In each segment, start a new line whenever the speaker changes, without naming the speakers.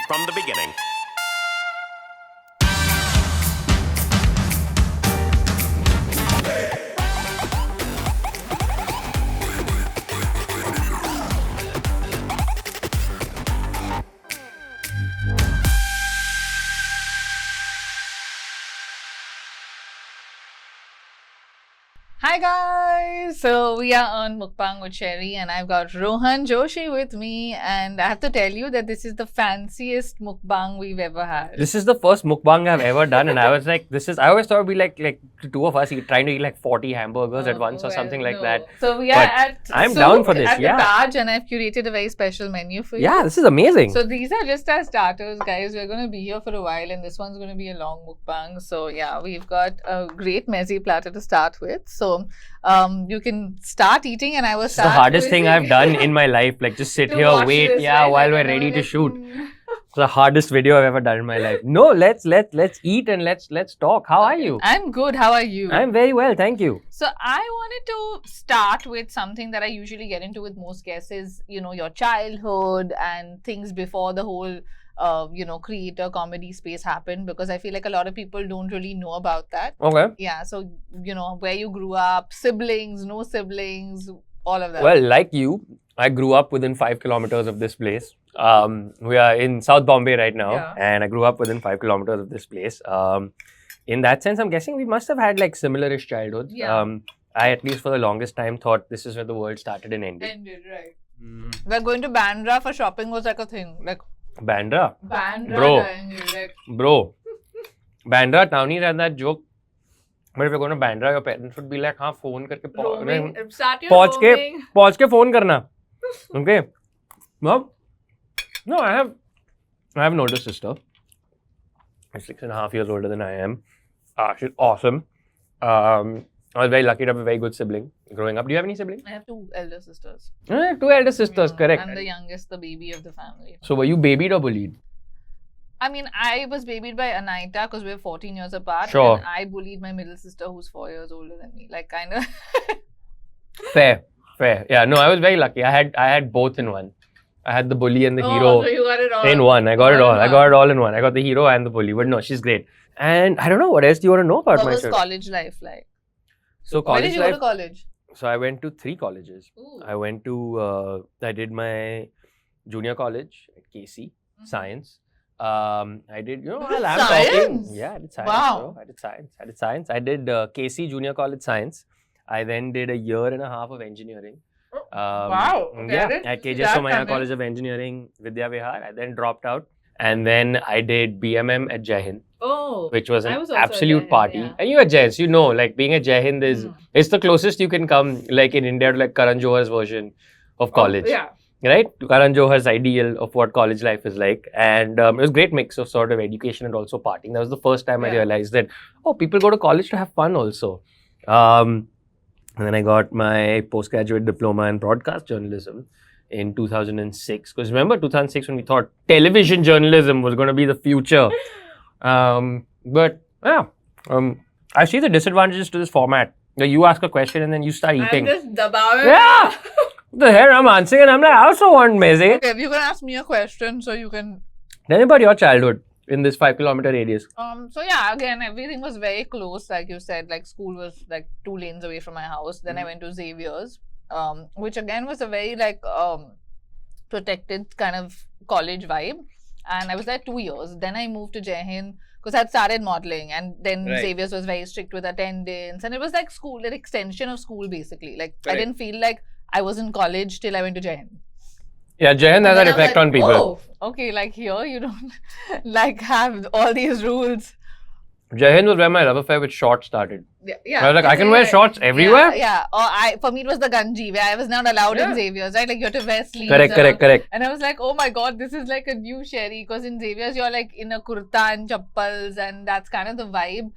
from the beginning.
Hi guys! So we are on Mukbang with Sherry and I've got Rohan Joshi with me, and I have to tell you that this is the fanciest mukbang we've ever had.
This is the first mukbang I've ever done, and I was like, I always thought it'd be like the two of us trying to eat like 40 hamburgers at once or something like that.
So we are at
I'm
Souk
down for this,
at
yeah.
the Taj, and I've curated a very special menu for you.
Yeah, this is amazing.
So these are just our starters, guys. We're going to be here for a while, and this one's going to be a long mukbang. So yeah, we've got a great mezzi platter to start with. So you can start eating, and I was
It's the hardest thing I've done in my life. Like just sit here, wait,
this,
yeah,
right?
while
Like,
we're ready to
like,
shoot. It's the hardest video I've ever done in my life. No, let's eat and let's talk. How are you?
I'm good. How are you?
I'm very well, thank you.
So I wanted to start with something that I usually get into with most guests is, you know, your childhood and things before the whole, creator comedy space happened, because I feel like a lot of people don't really know about that.
Okay.
Yeah. So, where you grew up, siblings, no siblings, all of that.
Well, like you, I grew up within 5 kilometers of this place. We are in South Bombay right now, and I grew up within 5 kilometers of this place. In that sense, I'm guessing we must have had like similar-ish childhoods.
Yeah.
I, at least for the longest time, thought this is where the world started and ended.
Ended, right. We're going to Bandra for shopping was like a thing. Like
Bandra?
Bandra.
Bro. Bandra, townies had that joke. But if you're going to Bandra, your parents would be like, हाँ, phone करके पहुँच के phone करना. Okay. Well, no, I have an older sister. She's 6.5 years older than I am. She's awesome. I was very lucky to have a very good sibling growing up. Do you have any siblings?
I have 2 elder sisters.
2 elder sisters, correct.
I'm the youngest, the baby of the family.
So were you babied or bullied?
I mean, I was babied by Anaita because we're 14 years apart.
Sure.
And I bullied my middle sister who's 4 years older than me. Like, kind of.
Fair. Yeah, no, I was very lucky. I had both in one. I had the bully and the hero
so you got it all.
in one. I got it all. I got it all in one. I got the hero and the bully. But no, she's great. And I don't know, what else do you want to know about
What
myself?
was college life like?
So
Where
college
did you
life.
go to college?
So I went to 3 colleges.
Ooh.
I went to, I did my junior college at KC, Science. I did, while I'm talking.
Science?
Yeah, I did science.
Wow.
Bro. I did science. I did KC Junior College Science. I then did a year and a half of engineering.
Wow. Okay,
Yeah, at KJ Somaiya College of Engineering, Vidya Vihar. I then dropped out. And then I did BMM at Jai Hind, which was an absolute party.
Yeah.
And you at Jai Hind, so you know, like being at Jai Hind is, it's the closest you can come, like in India, to like Karan Johar's version of college.
Yeah.
Right? Karan Johar's ideal of what college life is like. And it was a great mix of sort of education and also partying. That was the first time I realized that, people go to college to have fun also. And then I got my postgraduate diploma in broadcast journalism in 2006. Because remember 2006 when we thought television journalism was going to be the future. But yeah, I see the disadvantages to this format. You ask a question and then you start eating.
I'm just dabao.
Yeah! The hell I'm answering and I'm like, I also want meze.
Okay, if you can ask me a question so you can...
Tell me about your childhood in this 5 kilometer radius.
So yeah, again, everything was very close, like you said. Like school was like 2 lanes away from my house. Then I went to Xavier's, which again was a very like protected kind of college vibe. And I was there 2 years. Then I moved to Jai Hind because I'd started modeling, and then Xavier's was very strict with attendance, and it was like school, an extension of school basically. Like I didn't feel like I was in college till I went to Jai Hind.
Yeah, Jai Hind has an effect on people.
Oh, okay, like here you don't like have all these rules.
Jai Hind was where my love affair with shorts started.
Yeah.
I was like, I can wear shorts everywhere?
Yeah. Or for me, it was the Ganji, where I was not allowed in Xavier's, right? Like, you have to wear sleeves.
Correct.
And I was like, oh my god, this is like a new Sherry. Because in Xavier's, you're like in a kurta and chappals, and that's kind of the vibe.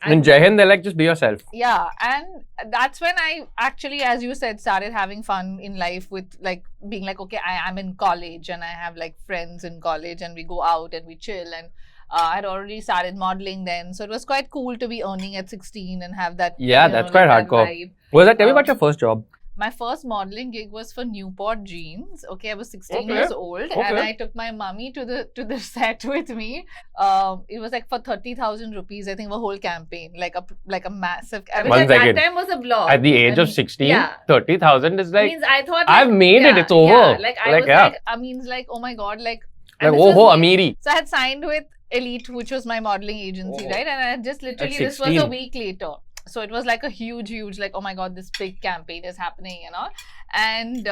In Jai Hind, they're like, just be yourself.
Yeah. And that's when I actually, as you said, started having fun in life with like being like, okay, I am in college and I have like friends in college and we go out and we chill. And I had already started modeling then, so it was quite cool to be earning at 16 and have that.
Yeah, that's quite hardcore. Tell me about your first job.
my first modeling gig was for Newport Jeans. Okay, I was 16
Okay.
years old, and
Okay.
I took my mummy to the set with me. It was like for 30,000 rupees. I think a whole campaign, like a massive. I mean,
One
at that
second.
time was a blog.
At the age of
And
16,
yeah.
30,000 is like,
means I thought
I've made it, it's over.
Yeah, like I
Like,
was
yeah.
like, I means like, oh my god, like.
Like,
and this was
oh,
me.
Amiri.
So I had signed with Elite, which was my modeling agency,
Oh.
right? And I had just literally, this was a week later. So it was like a huge, like, oh my god, this big campaign is happening, you know? And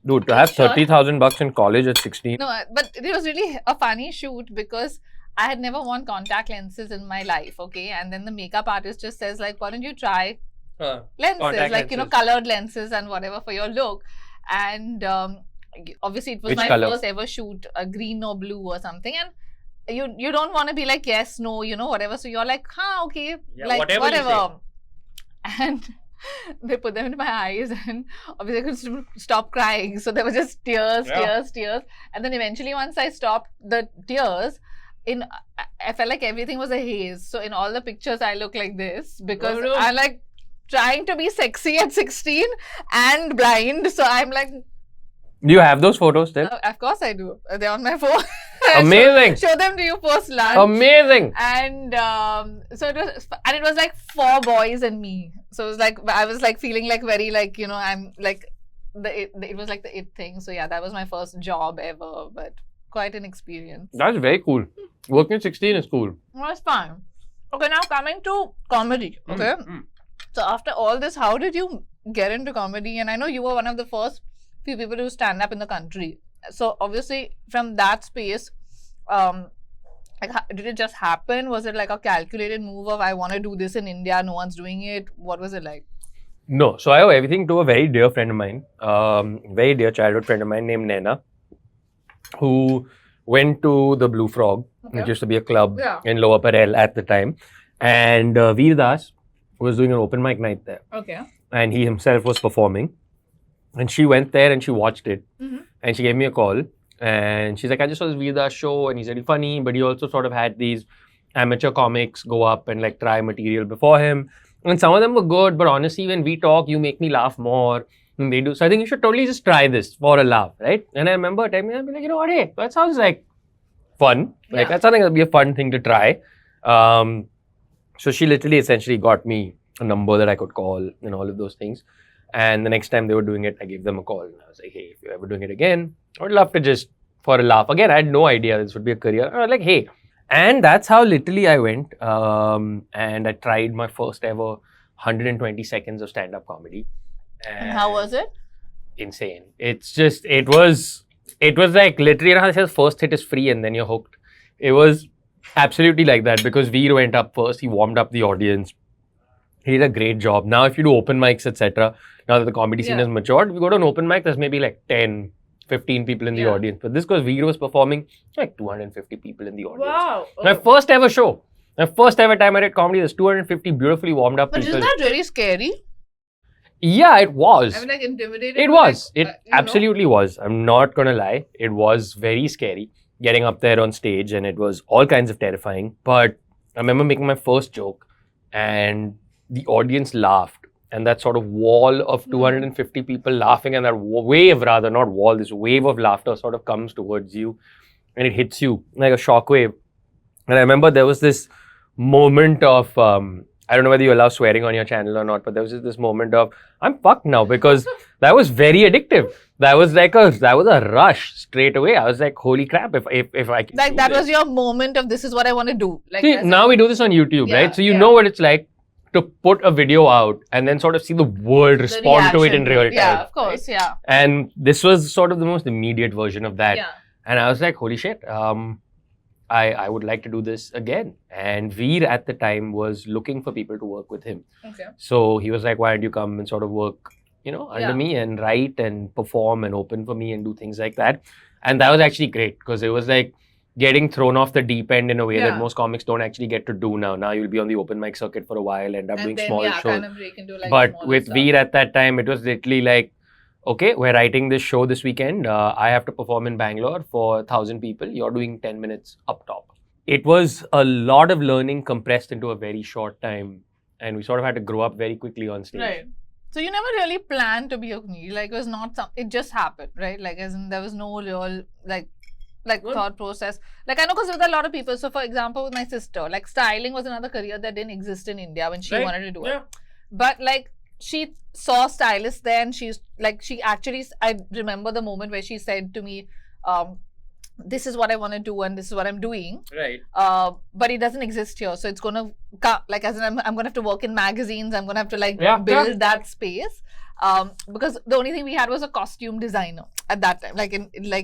Dude, to have 30,000 bucks in college at 16.
no, but it was really a funny shoot because I had never worn contact lenses in my life, okay? And then the makeup artist just says, like, why don't you try lenses, like, you know, colored lenses and whatever for your look. And obviously it was
Which
my
color?
first ever shoot, a green or blue or something. And you don't want to be like, yes, no, you know, whatever. So you're like, okay,
Yeah,
like,
whatever you
whatever. And they put them into my eyes, and obviously I couldn't stop crying. So there were just tears. And then eventually, once I stopped the tears, I felt like everything was a haze. So in all the pictures, I look like this because I'm like trying to be sexy at 16 and blind. So I'm like,
Do you have those photos still?
of course I do. They're on my phone.
Amazing.
Show them to you post lunch.
Amazing.
And so it was like 4 boys and me. So it was like I was like feeling like very like, you know, I'm like it was like the it thing. So yeah, that was my first job ever, but quite an experience.
That's very cool. Working at 16 is cool.
It was fun. Okay, now coming to comedy. Okay. So after all this, how did you get into comedy? And I know you were one of the first few people to stand up in the country. So obviously from that space, like, did it just happen? Was it like a calculated move of I want to do this in India, no one's doing it? What was it like?
No. So I owe everything to a very dear friend of mine, very dear childhood friend of mine named Naina, who went to the Blue Frog, which used to be a club in Lower Parel at the time. And Veer Das was doing an open mic night there.
Okay.
And he himself was performing. And she went there and she watched it. And she gave me a call. And she's like, I just saw this Veer Das show and he's really funny. But he also sort of had these amateur comics go up and like try material before him. And some of them were good. But honestly, when we talk, you make me laugh more than they do. So I think you should totally just try this for a laugh, right? And I remember telling me, I'd be like, you know what, hey, that sounds like fun. Like that's something that would be a fun thing to try. So she literally essentially got me a number that I could call and all of those things. And the next time they were doing it, I gave them a call. And I was like, hey, if you're ever doing it again, I would love to just for a laugh. Again, I had no idea this would be a career. I was like, hey. And that's how literally I went. And I tried my first ever 120 seconds of stand-up comedy.
And how was it?
Insane. It's just, it was like literally, you know how it says first hit is free and then you're hooked. It was absolutely like that because Veer went up first. He warmed up the audience. He did a great job. Now, if you do open mics, etc., now that the comedy scene has matured, if you go to an open mic, there's maybe like 10, 15 people in the audience. But this because Veer was performing, like 250 people in the audience.
Wow.
My first ever show. My first ever time I did comedy, there's 250 beautifully warmed up
but
people.
But isn't that really scary?
Yeah, it was.
I mean, like intimidated.
It was.
Like,
it absolutely was. I'm not going to lie. It was very scary getting up there on stage and it was all kinds of terrifying. But I remember making my first joke and the audience laughed. And that sort of wall of 250 people laughing and that wave rather, not wall, this wave of laughter sort of comes towards you and it hits you like a shockwave. And I remember there was this moment of, I don't know whether you allow swearing on your channel or not, but there was just this moment of, I'm fucked now because that was very addictive. That was a rush straight away. I was like, holy crap, if I can
like
do
that
this.
was your moment of this is what I want to do. Like
See, now we do this on YouTube, right? So you know what it's like to put a video out and then sort of see the world respond to it in real time.
Yeah, of course,
right? And this was sort of the most immediate version of that. Yeah. And I was like, holy shit, I would like to do this again. And Veer at the time was looking for people to work with him. Okay. So he was like, why don't you come and sort of work, you know, under me and write and perform and open for me and do things like that. And that was actually great because it was like getting thrown off the deep end in a way that most comics don't actually get to do now. Now you'll be on the open mic circuit for a while, end up doing small shows. Kind of break into like but with Veer at that time, it was literally like, okay, we're writing this show this weekend. I have to perform in Bangalore for 1,000 people. You're doing 10 minutes up top. It was a lot of learning compressed into a very short time. And we sort of had to grow up very quickly on stage.
Right. So you never really planned to be a comedian. Like it was not some. It just happened, right? Like as in there was no real like thought process. Like I know because with a lot of people. So for example, with my sister, like styling was another career that didn't exist in India when she wanted to do it. But like she saw stylists there, and she's like she actually. I remember the moment where she said to me, this is what I want to do and this is what I'm doing.
Right.
But it doesn't exist here. So it's going to, like, as in I'm going to have to work in magazines. I'm going to have to, like, build that space. Because the only thing we had was a costume designer at that time. Like,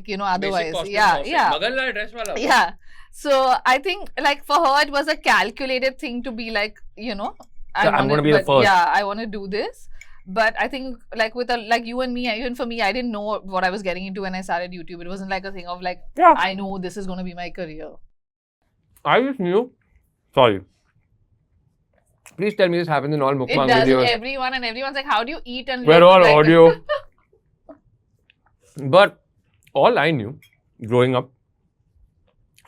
you know, otherwise. Yeah. So I think, like, for her, it was a calculated thing to be like, you know,
I'm going to be the first.
Yeah, I want to do this. But I think like like you and me, even for me, I didn't know what I was getting into when I started YouTube. It wasn't like a thing of like, I know this is going to be my career.
I just knew. Sorry. Please tell me this happens in all mukbang videos.
It does everyone, and everyone's like, how do you eat and
we're all like audio. But all I knew growing up,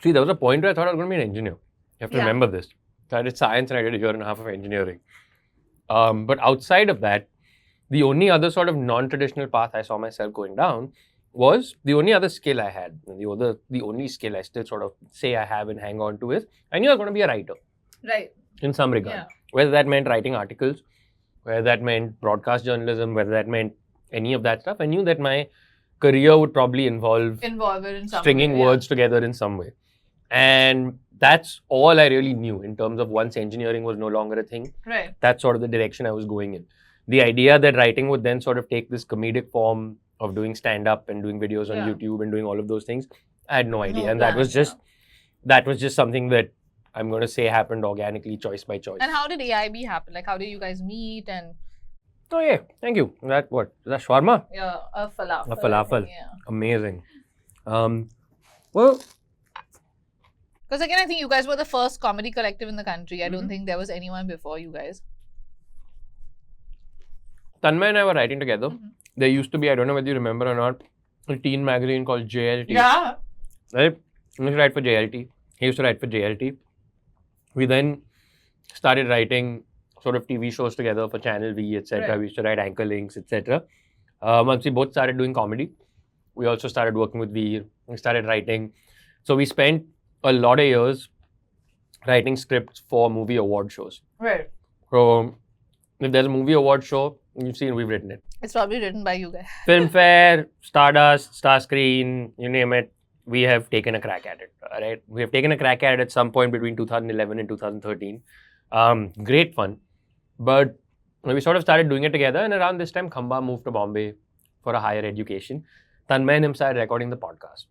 see, there was a point where I thought I was going to be an engineer. You have to remember this. So I did science and I did a year and a half of engineering. But outside of that, the only other sort of non-traditional path I saw myself going down was the only other skill I had. And the only skill I still sort of say I have and hang on to is I knew I was going to be a writer.
Right.
In some regard. Yeah. Whether that meant writing articles, whether that meant broadcast journalism, whether that meant any of that stuff, I knew that my career would probably involve
it in some
stringing
way,
words together in some way. And that's all I really knew in terms of once engineering was no longer a thing.
Right.
That's sort of the direction I was going in. The idea that writing would then sort of take this comedic form of doing stand-up and doing videos on YouTube and doing all of those things, I had no idea. And that was just something that I'm going to say happened organically, choice by choice.
And how did AIB happen? Like, how did you guys meet? And
oh yeah, thank you. That what? Is that shawarma?
Yeah, a falafel.
A falafel. Yeah. Amazing. Well,
because again, I think you guys were the first comedy collective in the country. I don't think there was anyone before you guys.
Tanmay and I were writing together. There used to be, I don't know whether you remember or not, a teen magazine called JLT.
Yeah.
Right? I used to write for JLT. He used to write for JLT. We then started writing sort of TV shows together for Channel V, etc. Right. We used to write anchor links, etc. Once we both started doing comedy, we also started working with Veer. We started writing. So we spent a lot of years writing scripts for movie award shows.
Right.
So if there's a movie award show, you've seen we've written it.
It's probably written by you guys.
Filmfare, Stardust, Starscreen, you name it. We have taken a crack at it, right? We have taken a crack at it at some point between 2011 and 2013. Great fun. But we sort of started doing it together, and around this time, Khamba moved to Bombay for a higher education. Tanmay and him started recording the podcast.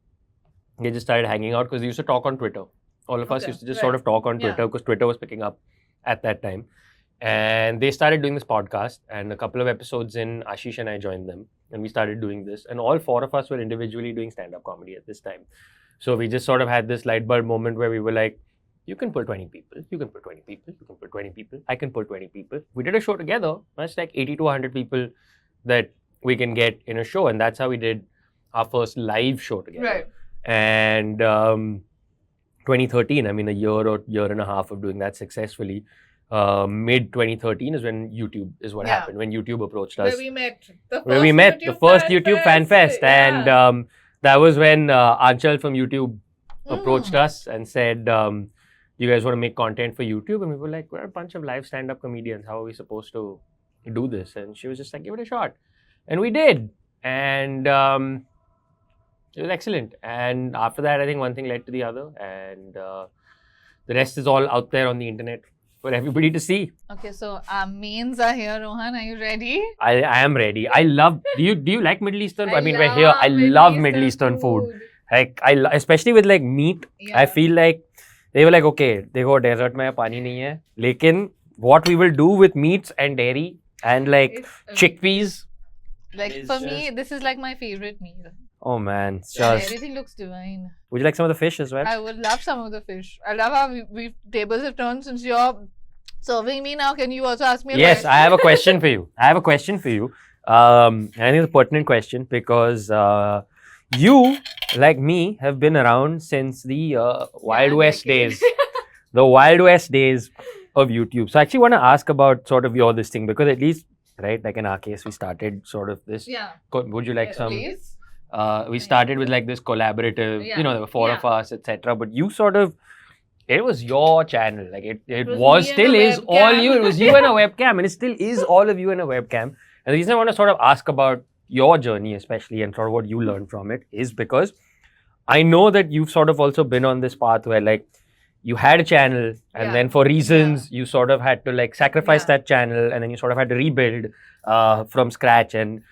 They just started hanging out because they used to talk on Twitter. All of us used to just sort of talk on Twitter because Twitter was picking up at that time. And they started doing this podcast, and a couple of episodes in, Ashish and I joined them, and we started doing this. And all four of us were individually doing stand-up comedy at this time. So we just sort of had this light bulb moment where we were like, you can pull 20 people, you can pull 20 people, you can pull 20 people, I can pull 20 people. We did a show together. That's like 80 to 100 people that we can get in a show. And that's how we did our first live show together.
Right.
And 2013, I mean, a year or year and a half of doing that successfully. Mid 2013 is when YouTube is what happened. When YouTube approached us,
where we met the
first YouTube Fan Fest, and that was when Anchal from YouTube approached us and said, "You guys want to make content for YouTube?" And we were like, "We're a bunch of live stand-up comedians. How are we supposed to do this?" And she was just like, "Give it a shot," and we did, and it was excellent. And after that, I think one thing led to the other, and the rest is all out there on the internet for everybody to see.
Okay, so our mains are here, Rohan. Are you ready?
I am ready. I love. Do you like Middle Eastern? I mean, we're here. I love Middle Eastern food. Like especially with like meat. Yeah. I feel like they were like, okay, देखो desert में पानी नहीं है. लेकिन what we will do with meats and dairy and like chickpeas.
Like for me, this is like my favorite meal.
Oh man, it's
just everything looks divine.
Would you like some of the fish as well?
I would love some of the fish. I love how we tables have turned since you're serving me now. Can you also ask me a question?
Yes, I have a question for you. I think it's a pertinent question because you, like me, have been around since the Wild West days. The Wild West days of YouTube. So I actually want to ask about sort of this thing because at least right? Like in our case, we started sort of this.
Yeah.
Would you like some?
Please.
We started with like this collaborative,
Yeah.
there were 4 of us, etc. But you sort of, it was your channel. Like it
was
was
me and
still
a
is all
webcam.
you. It was you and a webcam, and it still is all of you and a webcam. And the reason I want to sort of ask about your journey, especially, and sort of what you learned from it, is because I know that you've sort of also been on this path where like you had a channel, and
Yeah.
then for reasons you sort of had to like sacrifice
Yeah.
that channel, and then you sort of had to rebuild from scratch. And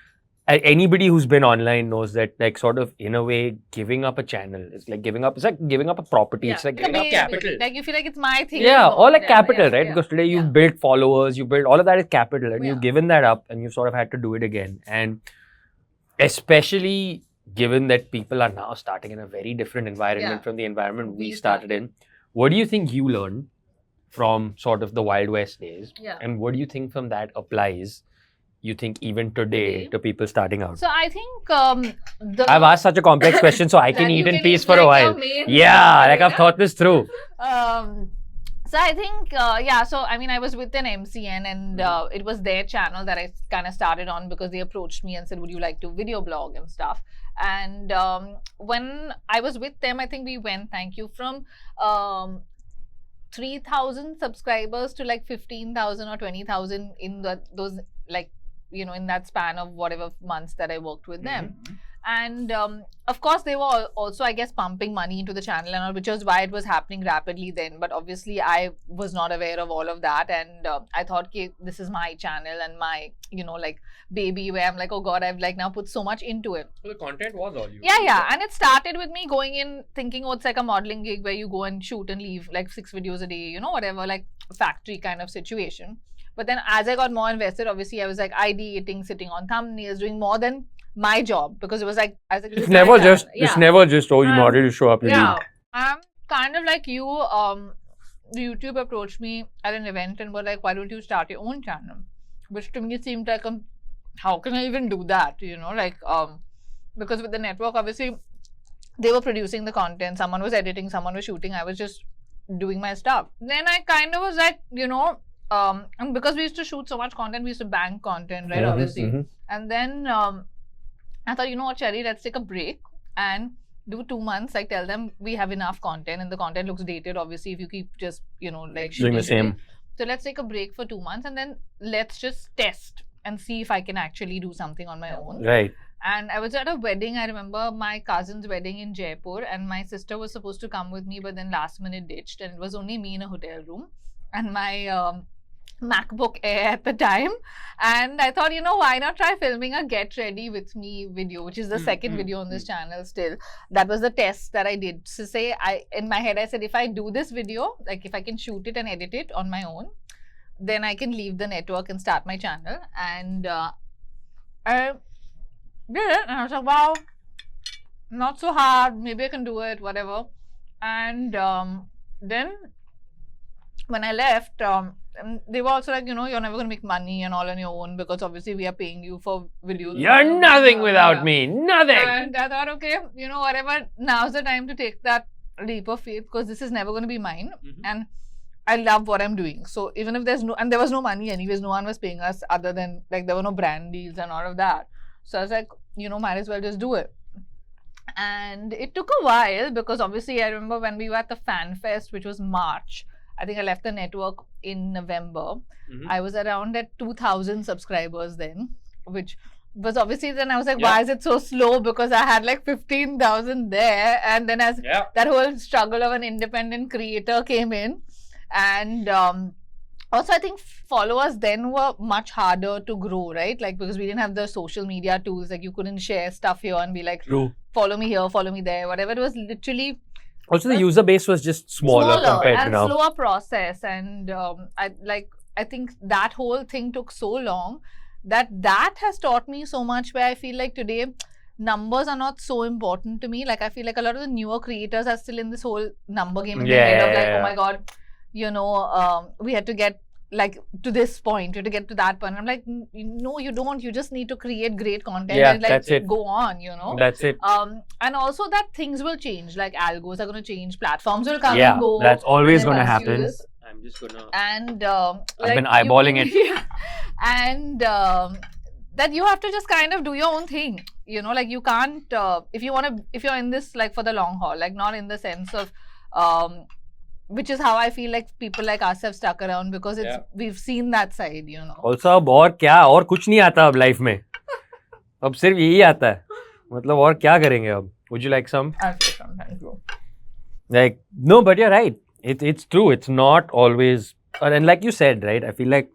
anybody who's been online knows that like sort of in a way giving up a channel is like giving up. It's like giving up a property.
Yeah.
It's like
Like a
giving up
baby.
capital.
Like you feel like it's my thing.
Yeah,
so-
or like
yeah,
capital,
yeah,
right?
yeah.
Because today you've
Yeah.
built followers, you built all of that is capital, and
Yeah.
you've given that up, and you've sort of had to do it again. And especially given that people are now starting in a very different environment
Yeah.
from the environment we
We
started in, what do you think you learned from sort of the Wild West days?
Yeah.
And what do you think from that applies, you think, even today
Today?
to people starting out?
So I think
I've asked such a complex question, so I can
that
eat
you
in
can
peace
eat
for a
like
while.
your main
Yeah, like I've
dinner.
thought this through.
So I think, yeah, so I mean, I was with an MCN and it was their channel that I kind of started on because they approached me and said, would you like to video blog and stuff? And when I was with them, I think we went, thank you, from 3,000 subscribers to like 15,000 or 20,000 in those like, you know, in that span of whatever months that I worked with them. And of course, they were also, I guess, pumping money into the channel and all, which was why it was happening rapidly then. But obviously, I was not aware of all of that. And I thought, okay, this is my channel and my, you know, like baby, where I'm like, oh God, I've like now put so much into it.
So the content was all you.
Yeah. And it started with me going in thinking, oh, it's like a modeling gig where you go and shoot and leave like 6 videos a day, you know, whatever, like factory kind of situation. But then as I got more invested, obviously, I was like ideating, sitting on thumbnails, doing more than my job, because it was like, I was like,
It's never just, oh, you know, ready to show up.
Yeah. I'm kind of like you, YouTube approached me at an event and were like, why don't you start your own channel? Which to me seemed like, how can I even do that? You know, like, because with the network, obviously, they were producing the content, someone was editing, someone was shooting, I was just doing my stuff. Then I kind of was like, you know, and because we used to shoot so much content, we used to bank content, right, obviously. And then I thought, you know what, Sherry, let's take a break and do 2 months. Like, tell them we have enough content and the content looks dated, obviously, if you keep just, you know, like
Doing the same.
So let's take a break for 2 months and then let's just test and see if I can actually do something on my own.
Right.
And I was at a wedding. I remember my cousin's wedding in Jaipur, and my sister was supposed to come with me, but then last minute ditched, and it was only me in a hotel room and my MacBook Air at the time. And I thought, you know, why not try filming a get ready with me video, which is the second video on this channel still. That was the test that I did. So say, in my head, I said, if I do this video, like if I can shoot it and edit it on my own, then I can leave the network and start my channel. And I did it, and I was like, wow, not so hard, maybe I can do it, whatever. And then when I left, they were also like, you know, you're never going to make money and all on your own, because obviously we are paying you for videos.
You're nothing without me, nothing.
And I thought, okay, you know, whatever, now's the time to take that leap of faith, because this is never going to be mine. And I love what I'm doing. So even if there's and there was no money anyways, no one was paying us other than, like, there were no brand deals and all of that. So I was like, you know, might as well just do it. And it took a while, because obviously I remember when we were at the Fan Fest, which was March. I think I left the network in November. I was around at 2,000 subscribers then, which was obviously, then I was like, why is it so slow? Because I had like 15,000 there. And then as that whole struggle of an independent creator came in. And also, I think followers then were much harder to grow, right? Like, because we didn't have the social media tools. Like, you couldn't share stuff here and be like, follow me here, follow me there, whatever. It was literally...
Also, the user base was just smaller compared to now.
And slower process. And I think that whole thing took so long that has taught me so much, where I feel like today, numbers are not so important to me. Like, I feel like a lot of the newer creators are still in this whole number game in their head of like, oh my God, you know, we had to get like to this point, you had to get to that point. I'm like, no, you don't. You just need to create great content and like
that's it.
Go on, you know.
That's it.
And also that things will change, like algos are going to change, platforms will come and go.
That's always going to happen. I'm just gonna.
And
I've been eyeballing it.
Yeah. And that you have to just kind of do your own thing. You know, like you can't if you're in this like for the long haul, like not in the sense of which is how I feel like people like us have stuck around because we've seen that side, you know.
Also, अब और क्या और कुछ नहीं आता अब life में. अब सिर्फ यही आता है. मतलब और क्या करेंगे अब? Would you like some?
I'll take some, thank you.
Like no, but you're right. It's true. It's not always. And like you said, right? I feel like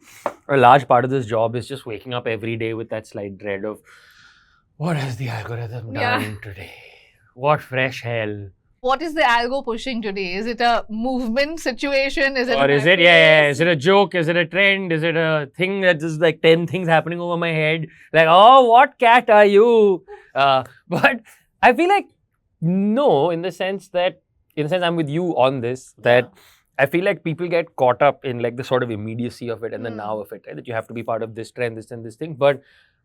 a large part of this job is just waking up every day with that slight dread of what has the algorithm done today? What fresh hell?
What is the algo pushing today? Is it a movement situation? Is it
or is it is it a joke? Is it a trend? Is it a thing that just like 10 things happening over my head? Like, oh, what cat are you? But I feel like no, in the sense I'm with you on this, that I feel like people get caught up in like the sort of immediacy of it and the now of it, right? That you have to be part of this trend, this and this thing. But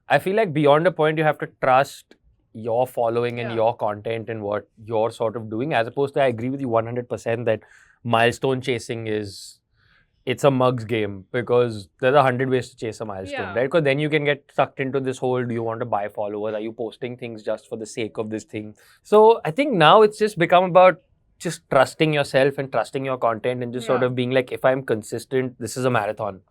I feel like beyond a point, you have to trust your following and your content and what you're sort of doing, as opposed to, I agree with you 100% that milestone chasing it's a mug's game, because there's 100 ways to chase a milestone, right? Because then you can get sucked into this whole, do you want to buy followers? Are you posting things just for the sake of this thing? So I think now it's just become about just trusting yourself and trusting your content and just sort of being like, if I'm consistent, this is a marathon.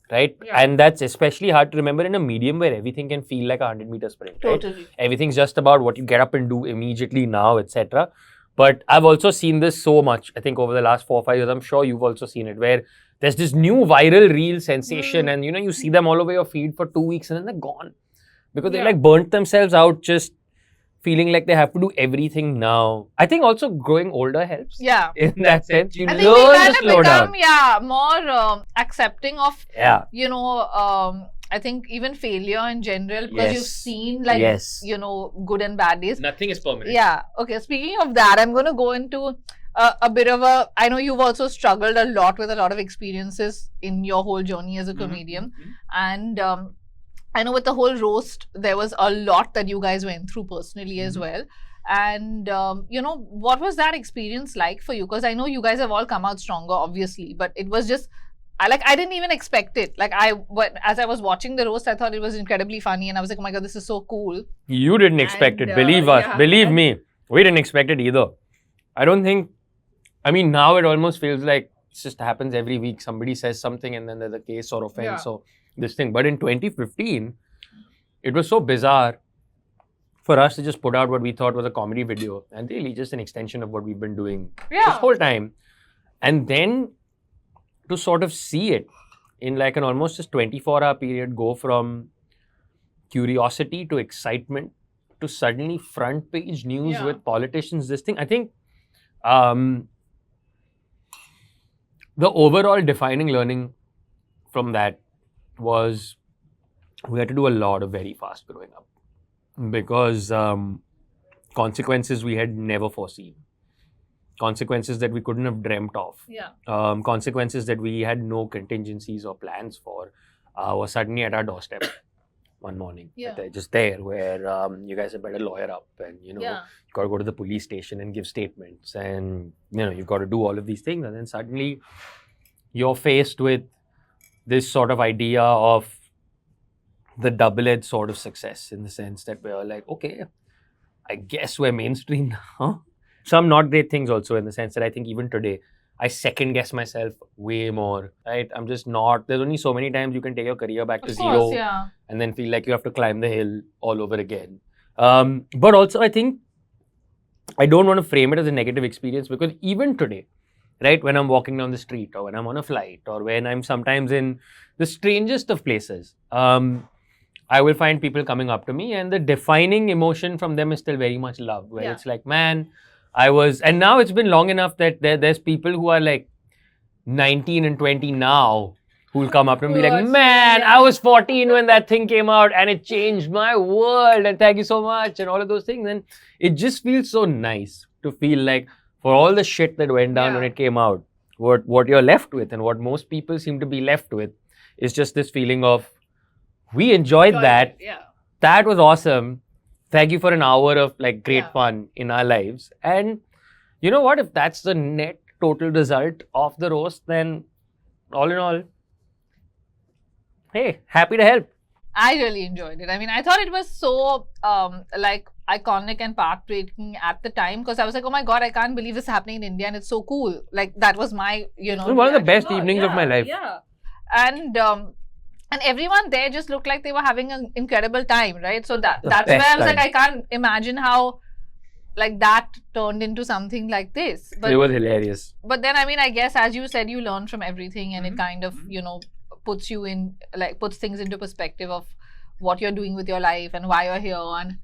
Right? And that's especially hard to remember in a medium where everything can feel like a 100-meter sprint, right?
Totally.
Everything's just about what you get up and do immediately now, etc. But I've also seen this so much, I think over the last 4 or 5 years, I'm sure you've also seen it, where there's this new viral reel sensation and you know, you see them all over your feed for 2 weeks and then they're gone. Because they like burnt themselves out just feeling like they have to do everything now. I think also growing older helps.
Yeah.
In that sense, you
I think
learn
we kind
to
of
slow
become,
down.
more accepting of, you know, I think even failure in general, because you've seen like, you know, good and bad days.
Nothing is permanent.
Yeah. Okay. Speaking of that, I'm going to go into a bit of I know you've also struggled a lot with a lot of experiences in your whole journey as a comedian. And I know with the whole roast, there was a lot that you guys went through personally as well. And, you know, what was that experience like for you? Because I know you guys have all come out stronger, obviously, but it was just, I didn't even expect it. Like, as I was watching the roast, I thought it was incredibly funny. And I was like, oh my God, this is so cool.
You didn't expect it. Believe us. Believe me. We didn't expect it either. I don't think, I mean, now it almost feels like it just happens every week. Somebody says something and then there's a case or offense. So this thing. But in 2015, it was so bizarre for us to just put out what we thought was a comedy video and really just an extension of what we've been doing this whole time. And then to sort of see it in like an almost just 24-hour period go from curiosity to excitement to suddenly front page news with politicians, this thing. I think the overall defining learning from that was we had to do a lot of very fast growing up because consequences we had never foreseen. Consequences that we couldn't have dreamt of. Consequences that we had no contingencies or plans for were suddenly at our doorstep one morning. They're just there where you guys had better lawyer up and, you know, you've got to go to the police station and give statements and, you know, you've got to do all of these things. And then suddenly you're faced with this sort of idea of the double-edged sort of success in the sense that we're like, okay, I guess we're mainstream now. Some not great things also in the sense that I think even today, I second guess myself way more, right? I'm just not, there's only so many times you can take your career back to zero and then feel like you have to climb the hill all over again. But also I think, I don't want to frame it as a negative experience because even today, right, when I'm walking down the street or when I'm on a flight or when I'm sometimes in the strangest of places, I will find people coming up to me and the defining emotion from them is still very much love, where it's like, man, and now it's been long enough that there's people who are like 19 and 20 now who will come up to me and be like, man, I was 14 when that thing came out and it changed my world and thank you so much and all of those things. And it just feels so nice to feel like for all the shit that went down when it came out, what you're left with and what most people seem to be left with is just this feeling of, we enjoyed that. That was awesome. Thank you for an hour of like great fun in our lives. And you know what? If that's the net total result of the roast, then all in all, hey, happy to help.
I really enjoyed it. I mean, I thought it was so like iconic and path-breaking at the time because I was like, oh my god, I can't believe this is happening in India and it's so cool. Like that was my,
It was one of the best evenings of my life.
Yeah, and everyone there just looked like they were having an incredible time, right? So that's where I was like, I can't imagine how like that turned into something like this. But
it was hilarious.
But then, I mean, I guess as you said, you learn from everything, and it kind of puts things into perspective of what you're doing with your life and why you're here and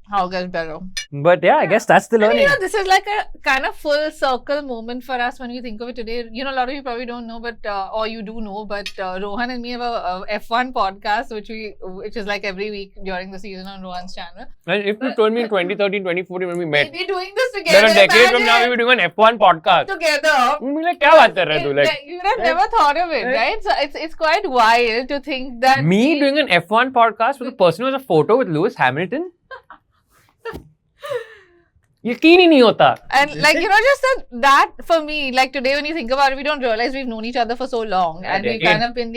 how it gets better.
But yeah, I guess that's the learning.
I mean, this is like a kind of full circle moment for us when we think of it today. A lot of you probably don't know, but or you do know, but Rohan and me have a F1 podcast, which is like every week during the season on Rohan's channel.
And if you told me in 2013, 2014 when we met,
we'll be doing this together.
Then a decade from now we'll be doing an F1 podcast.
Together.
We'll be like, क्या बात कर रहा है तू? Like,
you would have never thought of it, right? So it's quite wild to think that
me doing an F1 podcast with a person who has a photo with Lewis Hamilton. यकीन ही नहीं होता.
And like just that for me, like today when you think about it, we don't realize we've known each other for so long, and we've kind of been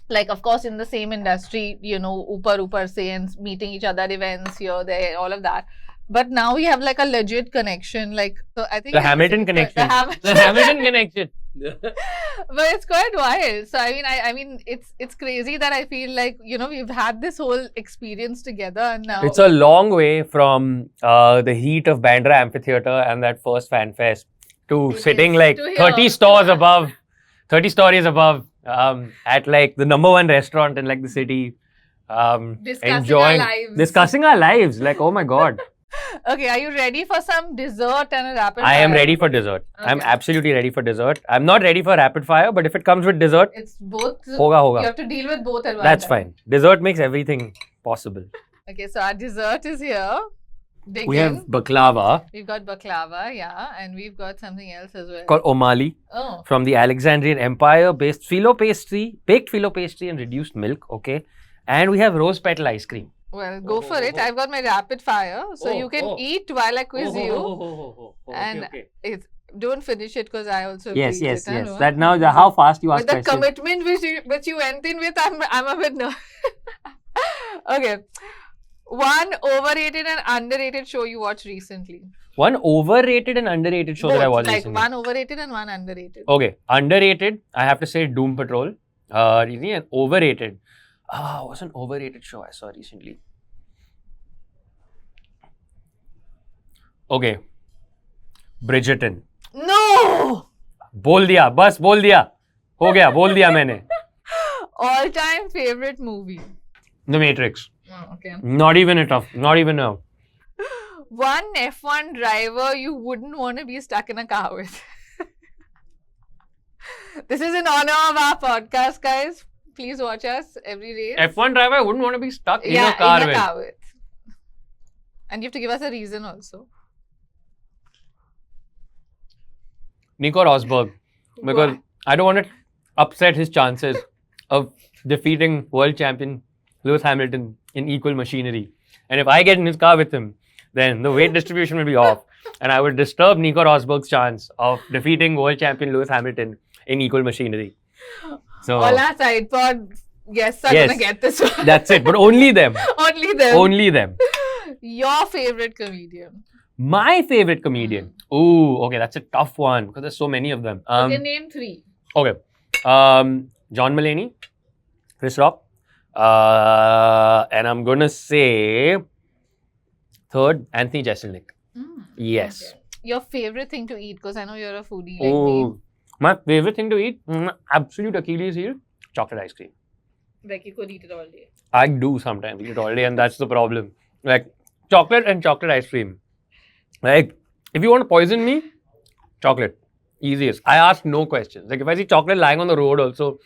like of course in the same industry, upar se, and meeting each other at events here, there, all of that. But now we have like a legit connection. Like so, I think
the Hamilton connection. The Hamilton connection.
But it's quite wild. So I mean, it's crazy that I feel like we've had this whole experience together, and now
it's a long way from the heat of Bandra Amphitheatre and that first fan fest to sitting like 30 stories above at like the #1 restaurant in like the city, discussing our lives. Like, oh my god.
Okay, are you ready for some dessert and a rapid fire?
I am ready for dessert. Okay. I'm absolutely ready for dessert. I'm not ready for rapid fire, but if it comes with dessert,
it's both.
Hoga.
You have to deal with both at once.
That's fine. Dessert makes everything possible.
Okay, so our dessert is here.
We have baklava.
We've got baklava, yeah, and we've got something else as well.
Called omali.
Oh. From
the Alexandrian Empire, baked phyllo pastry and reduced milk. Okay, and we have rose petal ice cream.
Well, go for it. I've got my rapid fire, so you can eat while I quiz you. And don't finish it because I also
yes. That now how fast you ask
with the commitment which you went in with, I'm a bit nervous. Okay, one overrated and underrated show you watched recently.
One overrated and underrated show that I watched recently.
One overrated and one underrated.
Okay, underrated. I have to say Doom Patrol. And overrated. What's an overrated show I saw recently? Okay. Bridgerton.
No!
बोल दिया, बस बोल दिया. हो गया, बोल दिया मैंने.
All-time favorite movie?
The Matrix.
Oh, okay.
Not even now.
One F1 driver you wouldn't want to be stuck in a car with. This is in honor of our podcast, guys. Please watch us every race.
F1 driver I wouldn't want to be stuck in a car with.
And you have to give us a reason also.
Nico Rosberg. Because I don't want to upset his chances of defeating world champion Lewis Hamilton in equal machinery. And if I get in his car with him, then the weight distribution will be off. And I would disturb Nico Rosberg's chance of defeating world champion Lewis Hamilton in equal machinery. So,
all our side pod guests are gonna get this one.
That's it, but only them.
Only them.
Only them.
Your favorite comedian?
My favorite comedian? Ooh, okay, that's a tough one because there's so many of them.
Okay, name 3.
Okay. John Mulaney, Chris Rock, and I'm gonna say third, Anthony Jeselnik. Yes.
Okay. Your favorite thing to eat? Because I know you're a foodie like me.
My favorite thing to eat, absolute Achilles heel, chocolate ice cream.
Like you could eat it all day.
I do sometimes eat it all day, and that's the problem. Like chocolate and chocolate ice cream. Like if you want to poison me, chocolate. Easiest. I ask no questions. Like if I see chocolate lying on the road also,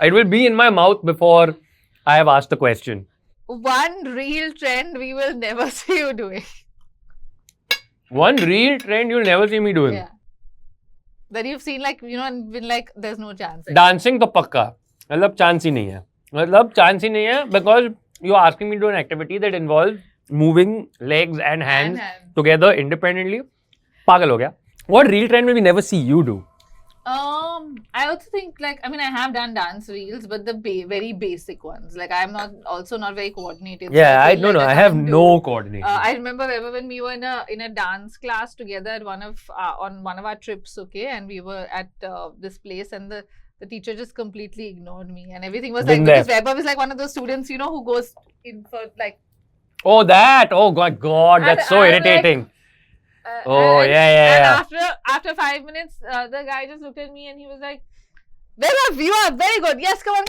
it will be in my mouth before I have asked the question.
One real trend we will never see you doing.
One real trend you'll never see me doing.
Yeah. That you've seen and been like, there's no chance.
Dancing to pakka. मतलब chance ही नहीं है. Because you're asking me to do an activity that involves moving legs and hands together independently. पागल हो गया. What real trend will we never see you do?
I I also think I have done dance reels, but the very basic ones. Like I'm also not very coordinated.
Yeah,
so
I have no coordination.
I remember when we were in a dance class together at on one of our trips, okay, and we were at this place, and the teacher just completely ignored me, and everything was because Vaibhav is one of those students, who goes in for
Oh, that! Oh God, that's so irritating.
And after 5 minutes, the guy just looked at me and he was like, Vaibhav, you are very good. Yes, come on.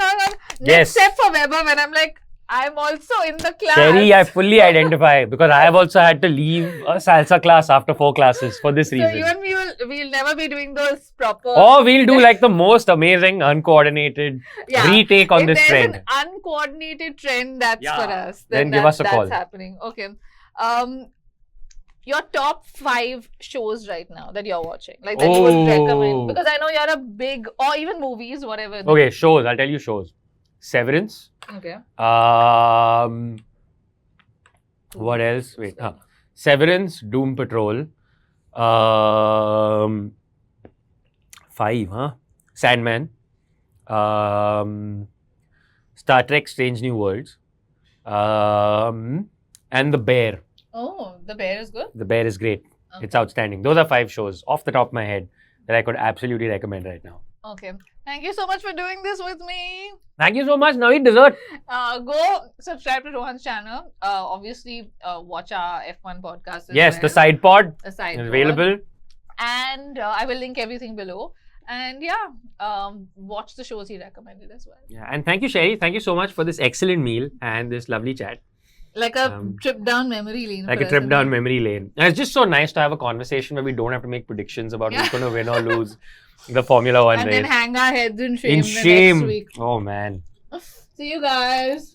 Next step for Vaibhav. And I'm like, I'm also in the class.
Sherry, I fully identify because I have also had to leave a salsa class after 4 classes for this reason.
So you and me we'll never be doing those proper.
Or we'll do the most amazing, uncoordinated retake on this trend.
If there's an uncoordinated trend that's for us,
then give us a call.
That's happening. Okay. Your top 5 shows right now that you're watching, that you would recommend, because I know you're a big, or even movies, whatever.
Okay, shows. I'll tell you shows. Severance.
Okay.
What else? Wait. Severance, Doom Patrol. 5, huh? Sandman. Star Trek: Strange New Worlds. And The Bear.
Oh, The Bear is good?
The Bear is great. Okay. It's outstanding. Those are 5 shows off the top of my head that I could absolutely recommend right now.
Okay. Thank you so much for doing this with me.
Thank you so much. Now eat dessert.
Go subscribe to Rohan's channel. Obviously, watch our F1 podcast as
yes, the side pod
is
available.
And I will link everything below. And watch the shows he recommended as well.
Yeah, and thank you, Sherry. Thank you so much for this excellent meal and this lovely chat.
Like a trip down memory lane.
Like a trip down memory lane. And it's just so nice to have a conversation where we don't have to make predictions about who's going to win or lose the Formula 1 race.
And then hang our heads in shame the next week.
Oh, man.
See you guys.